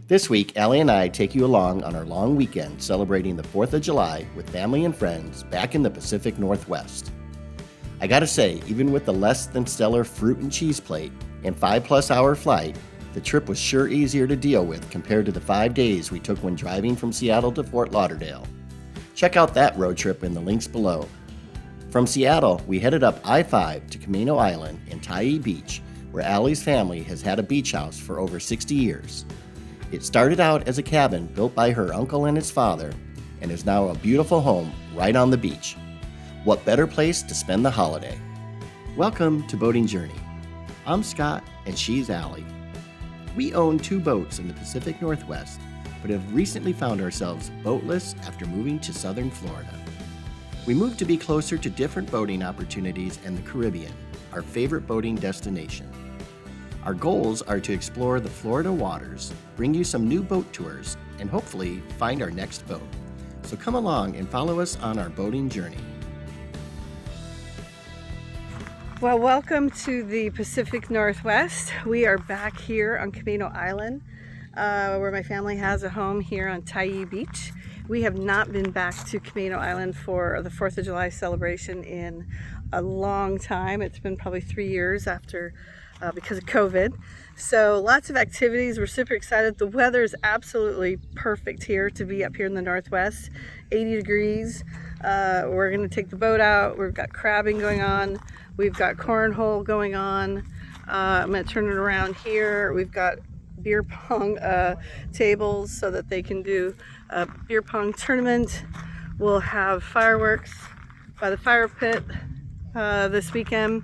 This week, Allie and I take you along on our long weekend celebrating the 4th of July with family and friends back in the Pacific Northwest. I gotta say, even with the less than stellar fruit and cheese plate and 5+ hour flight, the trip was sure easier to deal with compared to the 5 days we took when driving from Seattle to Fort Lauderdale. Check out that road trip in the links below. From Seattle, we headed up I-5 to Camano Island and Tyee Beach, where Allie's family has had a beach house for over 60 years. It started out as a cabin built by her uncle and his father, and is now a beautiful home right on the beach. What better place to spend the holiday? Welcome to Boating Journey. I'm Scott, and she's Allie. We own 2 boats in the Pacific Northwest, but have recently found ourselves boatless after moving to southern Florida. We moved to be closer to different boating opportunities in the Caribbean, our favorite boating destination. Our goals are to explore the Florida waters, bring you some new boat tours, and hopefully find our next boat. So come along and follow us on our boating journey. Well, welcome to the Pacific Northwest. We are back here on Camano Island, where my family has a home here on Tyee Beach. We have not been back to Camano Island for the 4th of July celebration in a long time. It's been probably 3 years after because of COVID. So lots of activities. We're super excited. The weather is absolutely perfect here to be up here in the Northwest. 80 degrees. We're going to take the boat out. We've got crabbing going on. We've got cornhole going on. I'm going to turn it around here. We've got beer pong tables so that they can do a beer pong tournament. We'll have fireworks by the fire pit this weekend,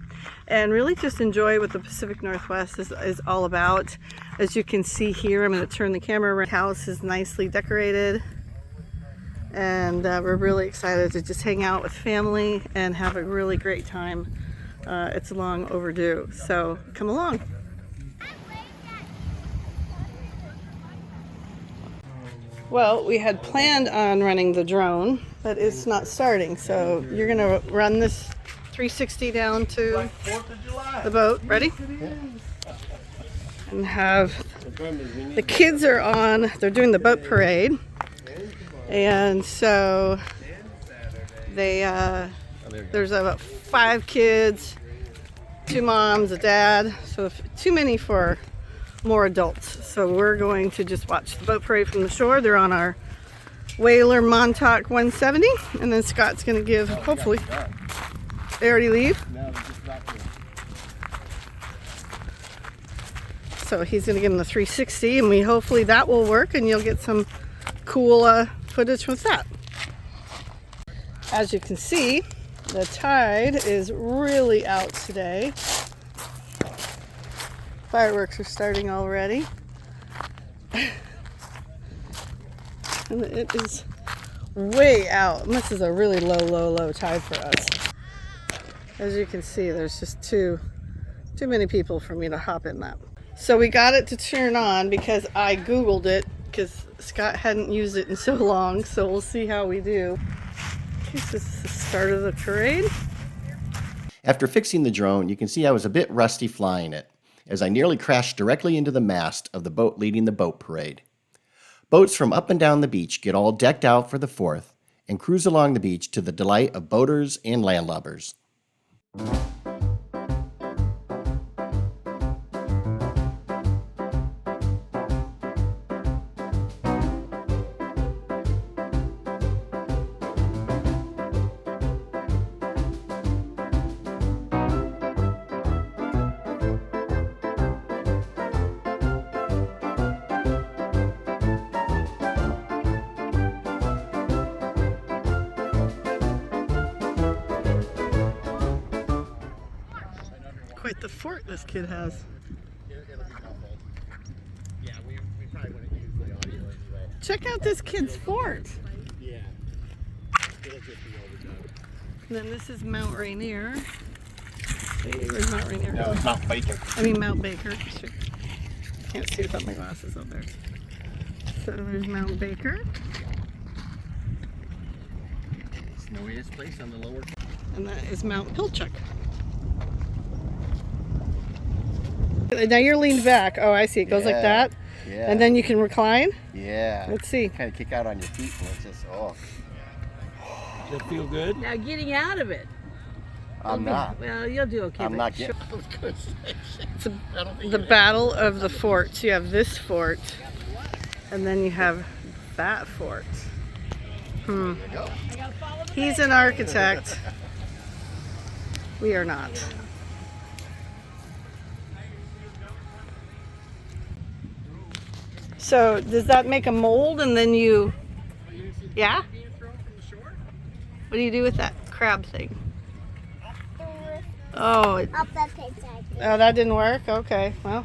and really just enjoy what the Pacific Northwest is all about. As you can see here, I'm going to turn the camera around. The house is nicely decorated, and we're really excited to just hang out with family and have a really great time. It's long overdue, so come along. Well, we had planned on running the drone, but it's not starting, so you're going to run this 360 down to the boat. Ready? And have the kids are on, they're doing the boat parade, and so there's about 5 kids, 2 moms, a dad, so too many for more adults. So we're going to just watch the boat parade from the shore. They're on our whaler Montauk 170, and then Scott's going to give, hopefully, they already leave? So he's going to give them the 360, and hopefully that will work, and you'll get some cool footage with that. As you can see, the tide is really out today. Fireworks are starting already. And it is way out. This is a really low tide for us. As you can see, there's just too many people for me to hop in that. So we got it to turn on because I Googled it, because Scott hadn't used it in so long, so we'll see how we do. Okay, so this is the start of the parade. After fixing the drone, you can see I was a bit rusty flying it, as I nearly crashed directly into the mast of the boat leading the boat parade. Boats from up and down the beach get all decked out for the 4th and cruise along the beach to the delight of boaters and landlubbers. Quite the fort this kid has. Check out this kid's fort. And then this is Mount Rainier. Where's Mount Rainier? No, it's Mount Baker. Mount Baker. Can't see without my glasses up there. So there's Mount Baker. Snowiest place on the lower. And that is Mount Pilchuck. Now you're leaned back. Oh, I see. It goes like that. Yeah. And then you can recline? Yeah. Let's see. Kind of kick out on your feet and it's just, oh. Does it feel good? Now getting out of it. I'm not. Well, you'll do okay. I'm but not getting. It's the Battle of the Forts. You have this fort, and then you have that fort. He's an architect. We are not. So does that make a mold and then you, yeah? What do you do with that crab thing? Oh, oh, that didn't work? Okay, well.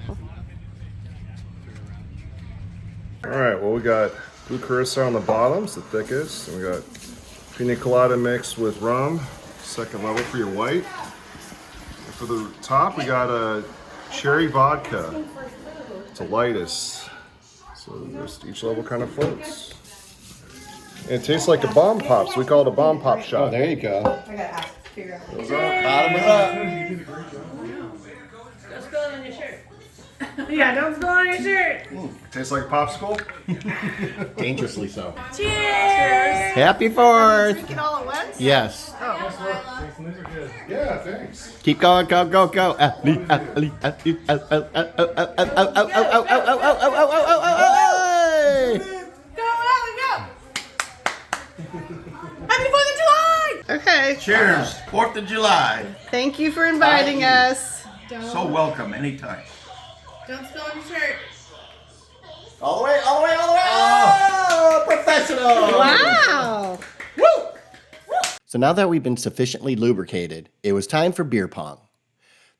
All right, well, we got blue curacao on the bottom, it's the thickest. And we got pina colada mixed with rum, second level for your white. And for the top, we got a cherry vodka. It's the lightest. So just each level kind of floats. And it tastes like a bomb pop, so we call it a bomb pop shot. Oh, there you go. I gotta ask. Figure out. Bottom is up. Don't spill it on your shirt. Yeah, don't spill it on your shirt. Tastes like a popsicle? Dangerously so. Cheers. Happy 4th. Drink it all at once? Yes. Yeah, thanks. Keep going, go, go, go. Happy 4th of July! Okay. Cheers. 4th of July. Thank you for inviting us. So welcome anytime. Don't spill on your shirt. All the way, all the way, all the way. Oh, professional. Wow. So now that we've been sufficiently lubricated, it was time for beer pong.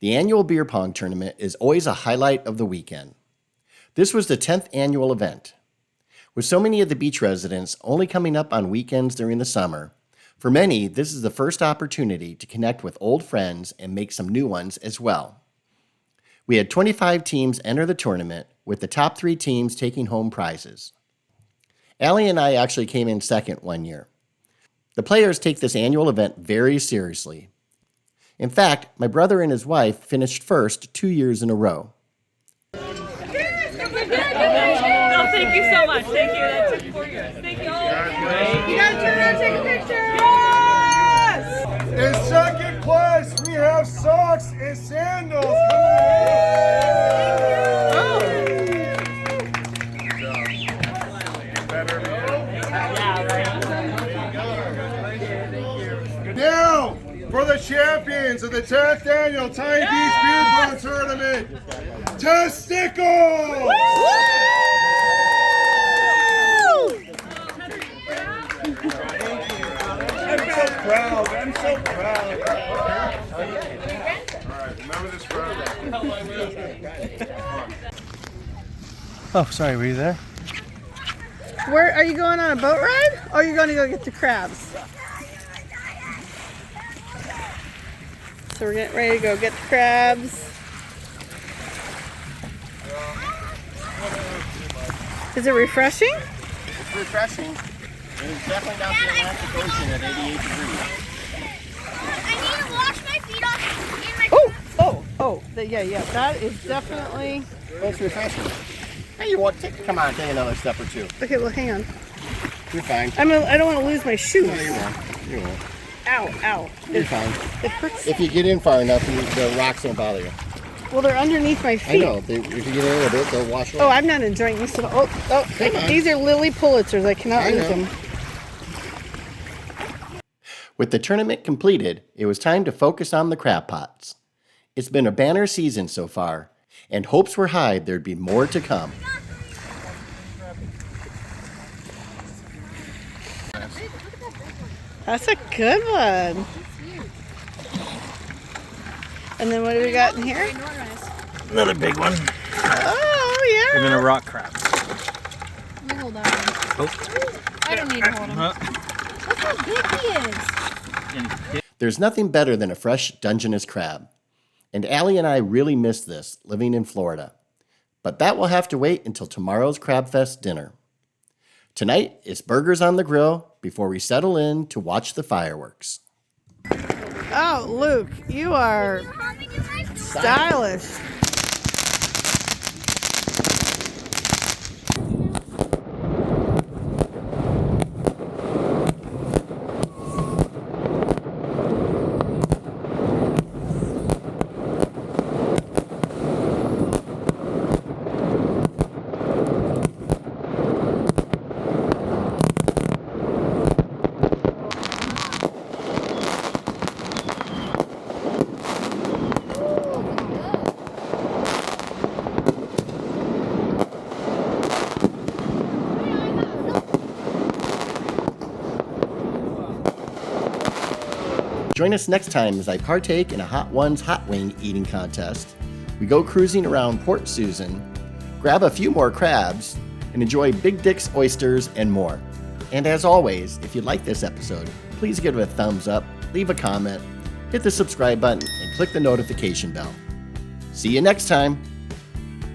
The annual beer pong tournament is always a highlight of the weekend. This was the 10th annual event. With so many of the beach residents only coming up on weekends during the summer, for many, this is the first opportunity to connect with old friends and make some new ones as well. We had 25 teams enter the tournament, with the top 3 teams taking home prizes. Allie and I actually came in second one year. The players take this annual event very seriously. In fact, my brother and his wife finished first 2 years in a row. No, thank you so much. Thank you. That took 4 years. Thank you. You gotta turn around and take a picture. Yes! In second place, we have socks and sandals. Now, for the champions of the 10th annual Tyee Beach Beer Pong Tournament, Testicles! I'm so proud. All right, remember this forever. Oh, sorry, were you there? Where are you going on a boat ride? Or are you going to go get the crabs? So we're getting ready to go get the crabs. Is it refreshing? It's refreshing. And it's definitely not the Atlantic Ocean at 88 degrees. I need to wash my feet off in my Yeah. That is definitely. Well, it's refreshing. Hey, you want? Come on, take another step or two. Okay, well, hang on. You're fine. I don't want to lose my shoes. No, you won't. You won't. Ow. You're fine. It hurts. If you get in far enough, the rocks won't bother you. Well, they're underneath my I feet. know. If you get in a little bit, they'll wash away. Oh, I'm not enjoying this at all. Oh, Come on. these are Lily Pulitzers. I cannot I lose know. them. With the tournament completed, it was time to focus on the crab pots. It's been a banner season so far, and hopes were high there'd be more to come. That's a good one. And then what do we got in here? Another big one. Oh, We're yeah. gonna rock crab. Let me hold that one. Oh. I don't need to hold him. Look how big he is. There's nothing better than a fresh Dungeness crab. And Allie and I really miss this living in Florida. But that will have to wait until tomorrow's Crab Fest dinner. Tonight, it's burgers on the grill before we settle in to watch the fireworks. Oh, Luke, you are stylish. Join us next time as I partake in a Hot Ones hot wing eating contest. We go cruising around Port Susan, grab a few more crabs, and enjoy Big Dick's oysters and more. And as always, if you like this episode, please give it a thumbs up, leave a comment, hit the subscribe button, and click the notification bell. See you next time.